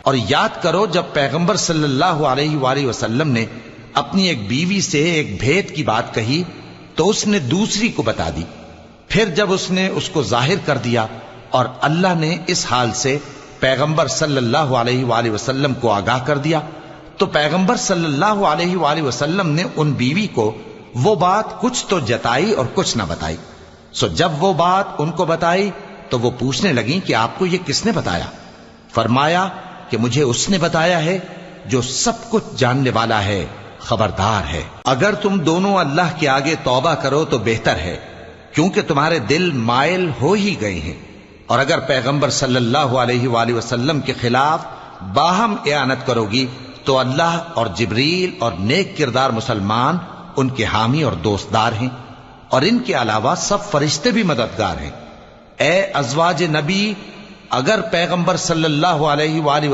और याद करो जब पैगंबर सल्लल्लाहु अलैहि वसल्लम ने अपनी एक बीवी से एक भेद की बात कही तो उसने दूसरी को बता दी। फिर जब उसने उसको जाहिर कर दिया और अल्लाह ने इस हाल से पैगंबर सल्लल्लाहु अलैहि वसल्लम को आगाह कर दिया, तो पैगंबर सल्लल्लाहु अलैहि वसल्लम ने उन बीवी को वो बात कुछ तो जताई और कुछ ना बताई। सो जब वो बात उनको बताई तो वो पूछने लगी कि आपको ये किसने बताया? फरमाया कि मुझे उसने बताया है जो सब कुछ जानने वाला है, खबरदार है। अगर तुम दोनों अल्लाह के आगे तौबा करो तो बेहतर है, क्योंकि तुम्हारे दिल मायल हो ही गए हैं। और अगर पैगंबर सल्लल्लाहु अलैहि वसल्लम के खिलाफ बाहम एआनत करोगी तो अल्लाह और जिब्रील और नेक किरदार मुसलमान उनके हामी और दोस्तदार हैं, और इनके अलावा सब फरिश्ते भी मददगार हैं। ए अज़वाज नबी, अगर पैगंबर सल्लल्लाहु अलैहि